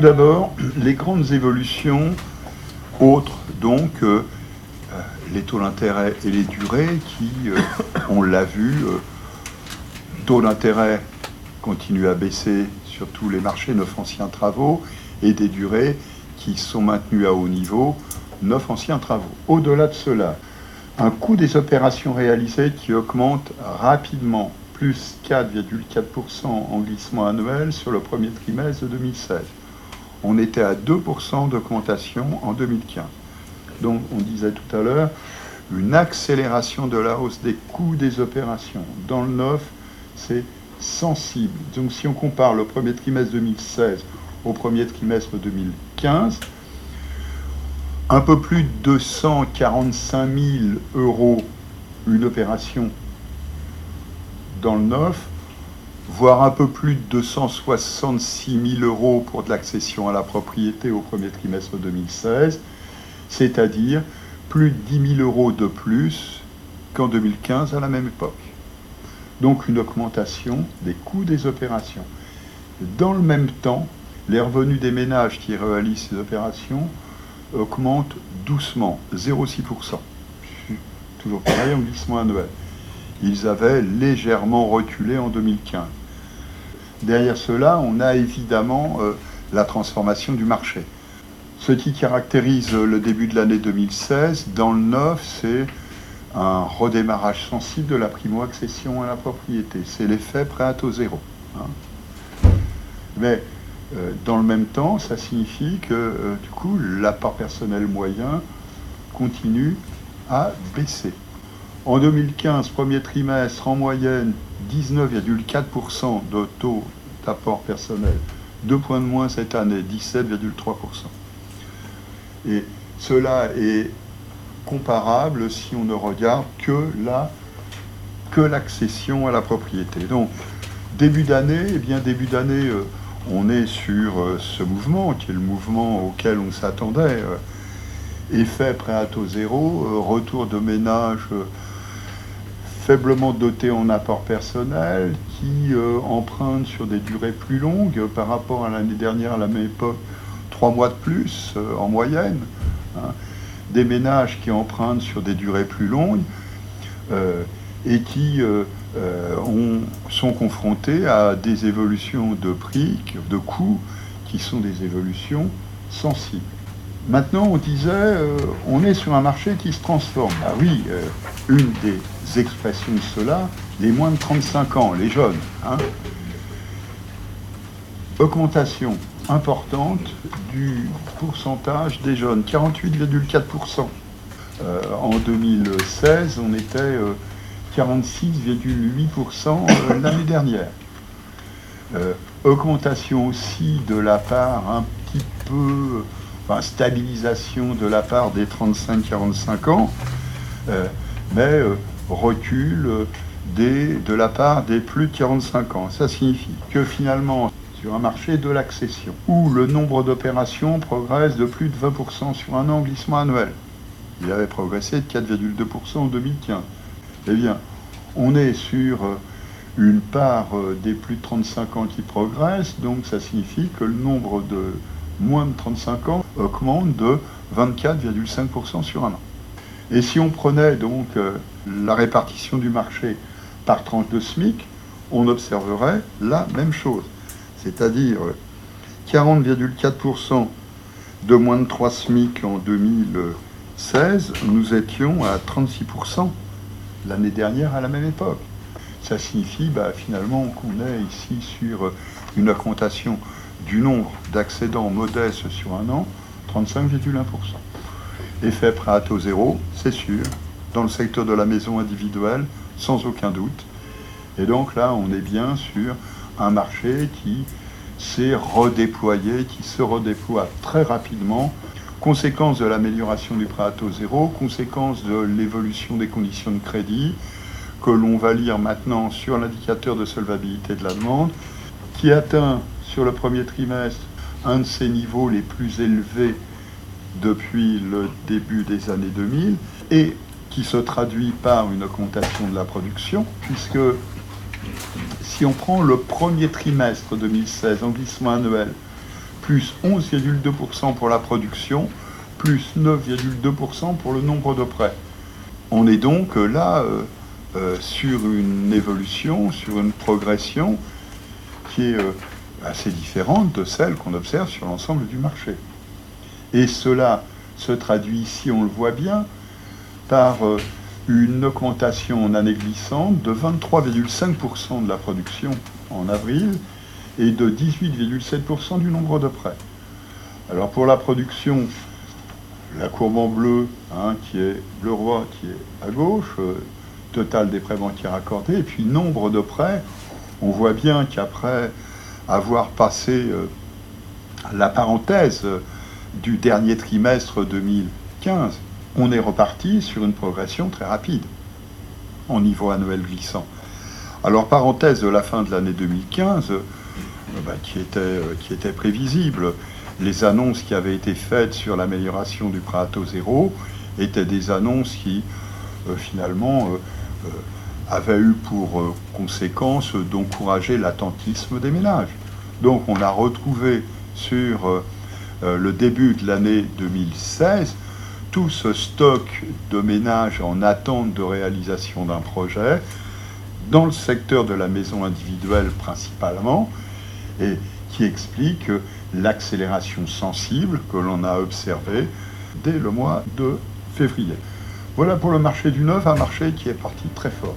Tout d'abord, les grandes évolutions autres, donc les taux d'intérêt et les durées qui, on l'a vu, taux d'intérêt continue à baisser sur tous les marchés neuf anciens travaux et des durées qui sont maintenues à haut niveau, neuf anciens travaux. Au-delà de cela, un coût des opérations réalisées qui augmente rapidement, plus 4,4% en glissement annuel sur le premier trimestre de 2016. On était à 2% d'augmentation en 2015. Donc, on disait tout à l'heure, une accélération de la hausse des coûts des opérations. Dans le neuf, c'est sensible. Donc, si on compare le premier trimestre 2016 au premier trimestre 2015, un peu plus de 245 000 euros une opération dans le neuf, voire un peu plus de 266 000 euros pour de l'accession à la propriété au premier trimestre 2016, c'est-à-dire plus de 10 000 euros de plus qu'en 2015 à la même époque. Donc une augmentation des coûts des opérations. Dans le même temps, les revenus des ménages qui réalisent ces opérations augmentent doucement, 0,6%. Toujours pareil en glissement annuel. Ils avaient légèrement reculé en 2015. Derrière cela, on a évidemment la transformation du marché. Ce qui caractérise le début de l'année 2016, dans le neuf, c'est un redémarrage sensible de la primo-accession à la propriété. C'est l'effet prêt à taux zéro. Mais dans le même temps, ça signifie que du coup, l'apport personnel moyen continue à baisser. En 2015, premier trimestre, en moyenne, 19,4% de taux d'apport personnel. 2 points de moins cette année, 17,3%. Et cela est comparable si on ne regarde que l'accession à la propriété. Donc, début d'année, on est sur ce mouvement, qui est le mouvement auquel on s'attendait. Effet prêt à taux zéro, retour de ménages faiblement dotés en apport personnel, qui empruntent sur des durées plus longues par rapport à l'année dernière, à la même époque, 3 mois de plus en moyenne. Des ménages qui empruntent sur des durées plus longues et qui sont confrontés à des évolutions de prix, de coûts, qui sont des évolutions sensibles. Maintenant, on disait, on est sur un marché qui se transforme. Ah oui, une des expressions de cela, les moins de 35 ans, les jeunes. Augmentation importante du pourcentage des jeunes, 48,4%. En 2016, on était 46,8% l'année dernière. Augmentation aussi de la part un petit peu, stabilisation de la part des 35-45 ans, mais recul de la part des plus de 45 ans. Ça signifie que finalement, sur un marché de l'accession, où le nombre d'opérations progresse de plus de 20% sur un an glissement annuel, il avait progressé de 4,2% en 2015. Eh bien, on est sur une part des plus de 35 ans qui progresse, donc ça signifie que le nombre de moins de 35 ans augmente de 24,5% sur un an. Et si on prenait donc la répartition du marché par tranche de SMIC, on observerait la même chose. C'est-à-dire 40,4% de moins de 3 SMIC en 2016, nous étions à 36% l'année dernière à la même époque. Ça signifie finalement qu'on est ici sur une augmentation du nombre d'accédants modestes sur un an, 35,1%. Effet prêt à taux zéro, c'est sûr, dans le secteur de la maison individuelle, sans aucun doute. Et donc là, on est bien sur un marché qui s'est redéployé, qui se redéploie très rapidement, conséquence de l'amélioration du prêt à taux zéro, conséquence de l'évolution des conditions de crédit, que l'on va lire maintenant sur l'indicateur de solvabilité de la demande, qui atteint sur le premier trimestre un de ses niveaux les plus élevés depuis le début des années 2000, et qui se traduit par une augmentation de la production, puisque si on prend le premier trimestre 2016 en glissement annuel, plus 11,2% pour la production, plus 9,2% pour le nombre de prêts. On est donc là sur une évolution, sur une progression qui est assez différente de celle qu'on observe sur l'ensemble du marché. Et cela se traduit ici, on le voit bien, par une augmentation en année glissante de 23,5% de la production en avril et de 18,7% du nombre de prêts. Alors pour la production, la courbe en bleu, qui est bleu roi, qui est à gauche, total des prêts bancaires accordés, et puis nombre de prêts, on voit bien qu'après avoir passé la parenthèse du dernier trimestre 2015, on est reparti sur une progression très rapide en niveau annuel glissant. Alors parenthèse de la fin de l'année 2015, qui était prévisible. Les annonces qui avaient été faites sur l'amélioration du prêt à taux zéro étaient des annonces qui, finalement, avaient eu pour conséquence d'encourager l'attentisme des ménages. Donc on a retrouvé sur le début de l'année 2016 tout ce stock de ménages en attente de réalisation d'un projet, dans le secteur de la maison individuelle principalement, et qui explique l'accélération sensible que l'on a observée dès le mois de février. Voilà pour le marché du neuf, un marché qui est parti très fort.